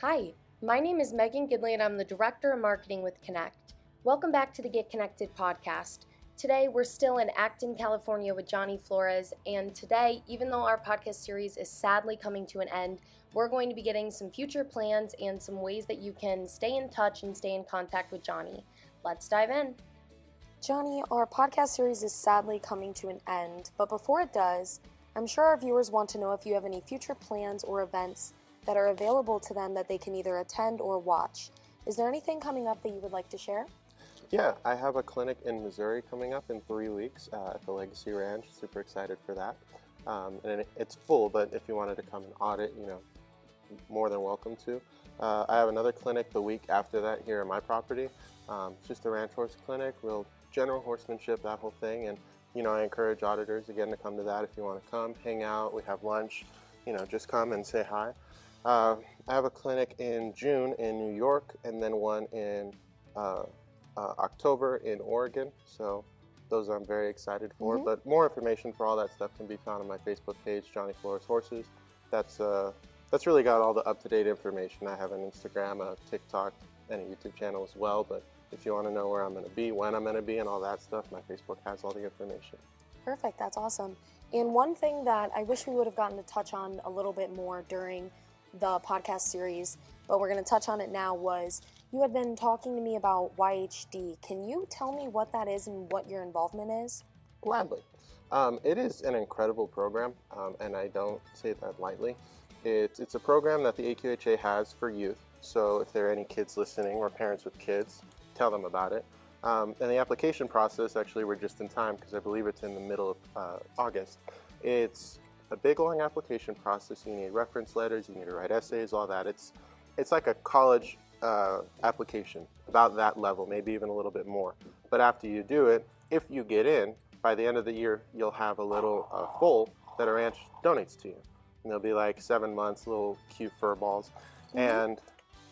Hi, my name is Megan Gidley and I'm the Director of Marketing with Connect. Welcome back to the Get Connected podcast. Today we're still in Acton, California with Johnny Flores, and today, even though our podcast series is sadly coming to an end, we're going to be getting some future plans and some ways that you can stay in touch and stay in contact with Johnny. Let's dive in. Johnny, our podcast series is sadly coming to an end, but before it does, I'm sure our viewers want to know if you have any future plans or events that are available to them that they can either attend or watch. Is there anything coming up that you would like to share? Yeah, I have a clinic in Missouri coming up in 3 weeks at the Legacy Ranch. Super excited for that. And it's full, but if you wanted to come and audit, more than welcome to. I have another clinic the week after that here on my property. It's just a ranch horse clinic, real general horsemanship, that whole thing. And, I encourage auditors, again, to come to that if you want to come, hang out, we have lunch, just come and say hi. I have a clinic in June in New York and then one in October in Oregon. So those I'm very excited for. But more information for all that stuff can be found on my Facebook page, Johnny Flores Horses. That's really got all the up-to-date information. I have an Instagram, a TikTok, and a YouTube channel as well. But if you want to know where I'm going to be, when I'm going to be, and all that stuff, my Facebook has all the information. Perfect. That's awesome. And one thing that I wish we would have gotten to touch on a little bit more during the podcast series, but we're going to touch on it now, was you had been talking to me about YHD. Can you tell me what that is and what your involvement is? Gladly. It is an incredible program, and I don't say that lightly. It's a program that the AQHA has for youth, so if there are any kids listening or parents with kids, tell them about it. And the application process, actually, we're just in time because I believe it's in the middle of August. It's a big long application process. You need reference letters, you need to write essays, all that. It's like a college application, about that level, maybe even a little bit more. But after you do it, if you get in, by the end of the year, you'll have a little foal that a ranch donates to you. And they'll be like 7 months, little cute fur balls. And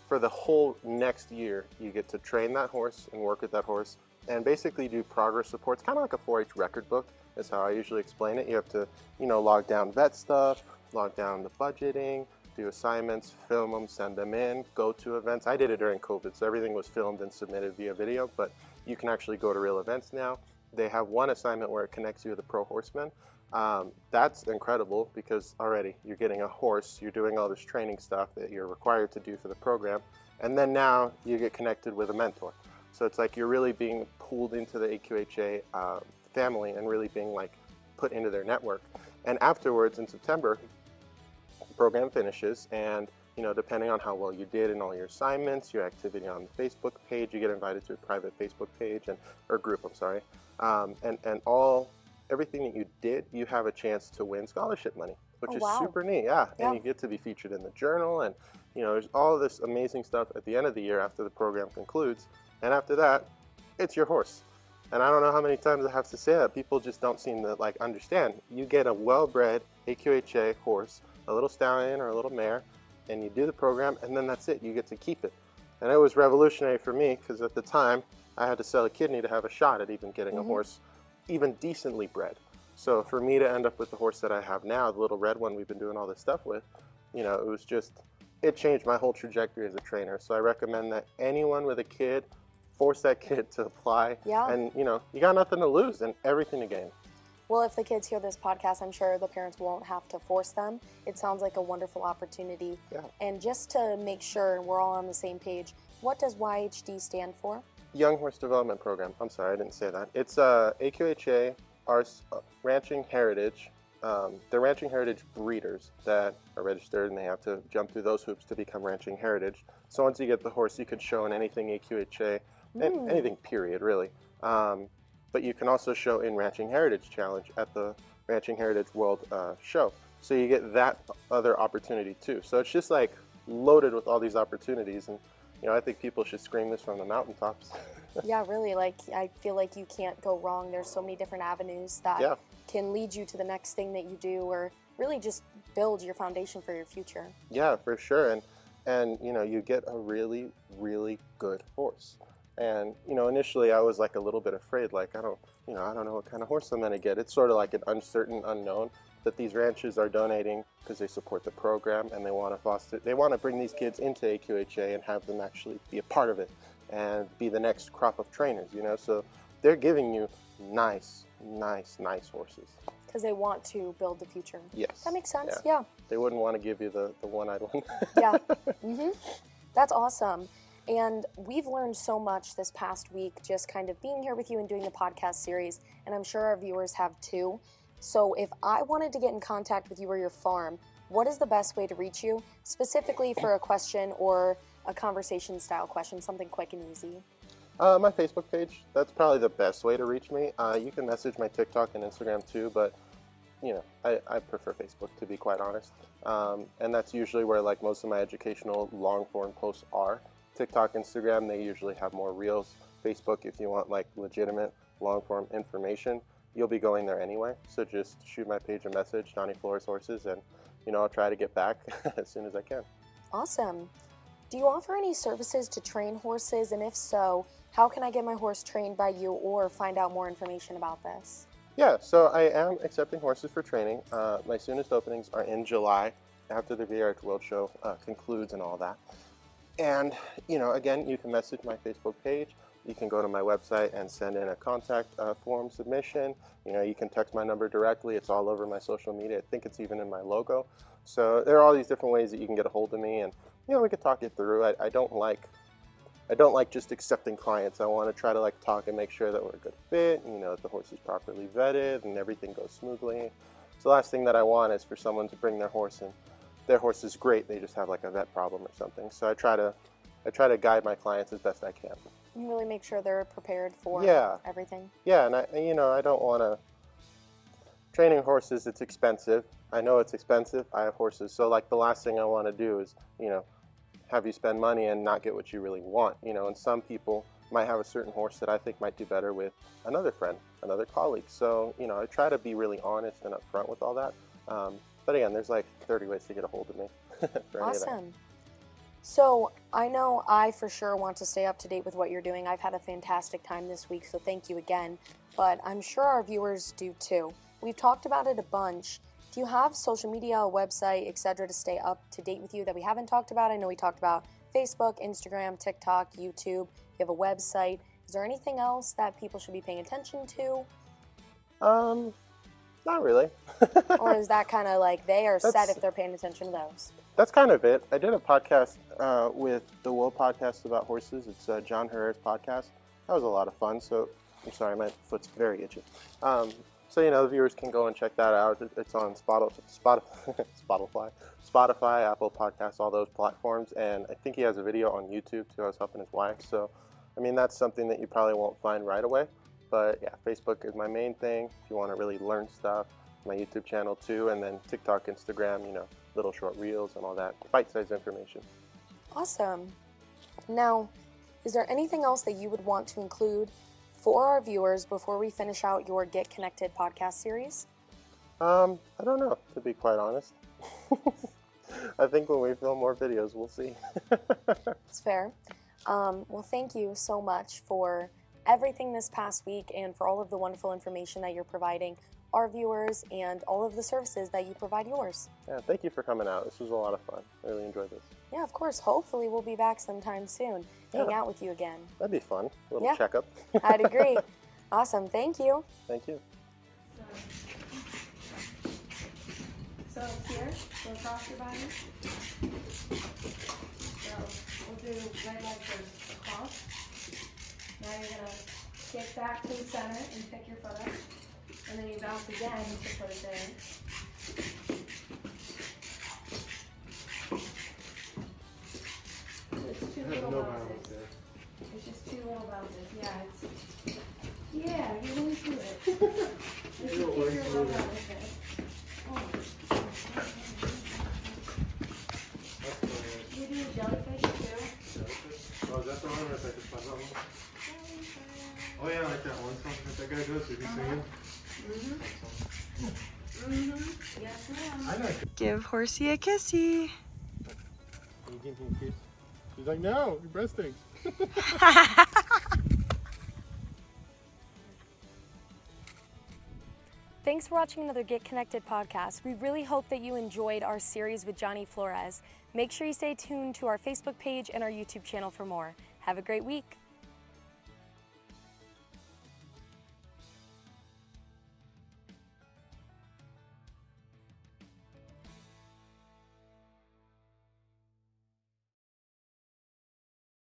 for the whole next year, you get to train that horse and work with that horse and basically do progress reports, kind of like a 4-H record book. Is how I usually explain it. You have to, log down vet stuff, log down the budgeting, do assignments, film them, send them in, go to events. I did it during COVID, so everything was filmed and submitted via video, but you can actually go to real events now. They have one assignment where it connects you with a pro horseman. That's incredible because already you're getting a horse, you're doing all this training stuff that you're required to do for the program, and then now you get connected with a mentor. So it's like you're really being pulled into the AQHA family and really being put into their network. And afterwards in September, the program finishes, and depending on how well you did in all your assignments, your activity on the Facebook page, you get invited to a private Facebook page or group, I'm sorry, and everything that you did, you have a chance to win scholarship money, which is super neat. Yeah, and you get to be featured in the journal, and there's all this amazing stuff at the end of the year after the program concludes. And after that, it's your horse. And I don't know how many times I have to say that. People just don't seem to understand. You get a well-bred AQHA horse, a little stallion or a little mare, and you do the program, and then that's it. You get to keep it. And it was revolutionary for me because at the time, I had to sell a kidney to have a shot at even getting a horse even decently bred. So for me to end up with the horse that I have now, the little red one we've been doing all this stuff with, it changed my whole trajectory as a trainer. So I recommend that anyone with a kid, force that kid to apply, and you got nothing to lose and everything to gain. Well, if the kids hear this podcast, I'm sure the parents won't have to force them. It sounds like a wonderful opportunity. And just to make sure we're all on the same page, what does YHD stand for? Young Horse Development Program. I'm sorry, I didn't say that. It's AQHA, our ranching heritage. They're ranching heritage breeders that are registered, and they have to jump through those hoops to become ranching heritage. So once you get the horse, you can show in anything AQHA, anything period, really. But you can also show in Ranching Heritage Challenge at the Ranching Heritage World Show. So you get that other opportunity too. So it's just loaded with all these opportunities, and I think people should scream this from the mountaintops. Yeah, really. I feel like you can't go wrong. There's so many different avenues that can lead you to the next thing that you do, or really just build your foundation for your future. Yeah, for sure. And you get a really, really good horse. And, initially I was like a little bit afraid, like, I don't know what kind of horse I'm going to get. It's sort of like an uncertain unknown that these ranches are donating because they support the program and they want to bring these kids into AQHA and have them actually be a part of it and be the next crop of trainers, so they're giving you nice horses. Because they want to build the future. Yes. That makes sense, yeah. They wouldn't want to give you the one-eyed one. Yeah. That's awesome. And we've learned so much this past week just kind of being here with you and doing the podcast series, and I'm sure our viewers have too. So if I wanted to get in contact with you or your farm, what is the best way to reach you, specifically for a question or a conversation style question, something quick and easy? My Facebook page, that's probably the best way to reach me. You can message my TikTok and Instagram too, but I prefer Facebook, to be quite honest. And that's usually where like most of my educational long form posts are. TikTok, Instagram, they usually have more reels. Facebook, if you want like legitimate long form information, you'll be going there anyway. So just shoot my page a message, Johnny Flores Horses, and I'll try to get back as soon as I can. Awesome. Do you offer any services to train horses? And if so, how can I get my horse trained by you or find out more information about this? Yeah, so I am accepting horses for training. My soonest openings are in July, after the VRH World Show concludes and all that. And, again, you can message my Facebook page. You can go to my website and send in a contact form submission. You can text my number directly. It's all over my social media. I think it's even in my logo. So there are all these different ways that you can get a hold of me, and we could talk it through. I don't like just accepting clients. I want to try to like talk and make sure that we're a good fit, and, that the horse is properly vetted and everything goes smoothly. So the last thing that I want is for someone to bring their horse and their horse is great, they just have like a vet problem or something. So I try to guide my clients as best I can. You really make sure they're prepared for everything. Yeah, and I don't want to. Training horses, it's expensive. I know it's expensive. I have horses, so like the last thing I want to do is have you spend money and not get what you really want. And some people might have a certain horse that I think might do better with another friend, another colleague. So I try to be really honest and upfront with all that. But again, there's like 30 ways to get a hold of me. Awesome. So I know I for sure want to stay up to date with what you're doing. I've had a fantastic time this week, so thank you again. But I'm sure our viewers do too. We've talked about it a bunch. Do you have social media, a website, etc. to stay up to date with you that we haven't talked about? I know we talked about Facebook, Instagram, TikTok, YouTube. You have a website. Is there anything else that people should be paying attention to? Not really. Or is that kind of like they are set if they're paying attention to those? That's kind of it. I did a podcast with the Will Podcast about horses. It's John Herrera's podcast. That was a lot of fun. So, I'm sorry, my foot's very itchy. So, the viewers can go and check that out. It's on Spotify, Apple Podcasts, all those platforms. And I think he has a video on YouTube, too. I was helping his wife. So, that's something that you probably won't find right away. But, yeah, Facebook is my main thing if you want to really learn stuff. My YouTube channel, too. And then TikTok, Instagram, little short reels and all that. Bite-sized information. Awesome. Now, is there anything else that you would want to include for our viewers before we finish out your Get Connected podcast series? I don't know, to be quite honest. I think when we film more videos, we'll see. It's fair. Well, thank you so much for everything this past week and for all of the wonderful information that you're providing our viewers and all of the services that you provide yours. Yeah, thank you for coming out. This was a lot of fun. I really enjoyed this. Yeah, of course. Hopefully we'll be back sometime soon. Hang out with you again. That'd be fun. A little checkup. I'd agree. Awesome. Thank you. Thank you. So it's here. Go across your body. So we'll do right leg first. Across. Now you're going to kick back to the center and pick your foot up. And then you bounce again to put it there. It's two little bounces. It's just two little bounces. Yeah, you're really through it. You should keep your foot out with it. You do jellyfish too? Oh, is that the one with like the fuzz on them? Oh yeah, like that one song that guy does. Did he sing it? Yes, ma'am. I know. Give Horsey a kissy. Can you give him a kiss? She's like, no, your breast stinks. Thanks for watching another Get Connected podcast. We really hope that you enjoyed our series with Johnny Flores. Make sure you stay tuned to our Facebook page and our YouTube channel for more. Have a great week.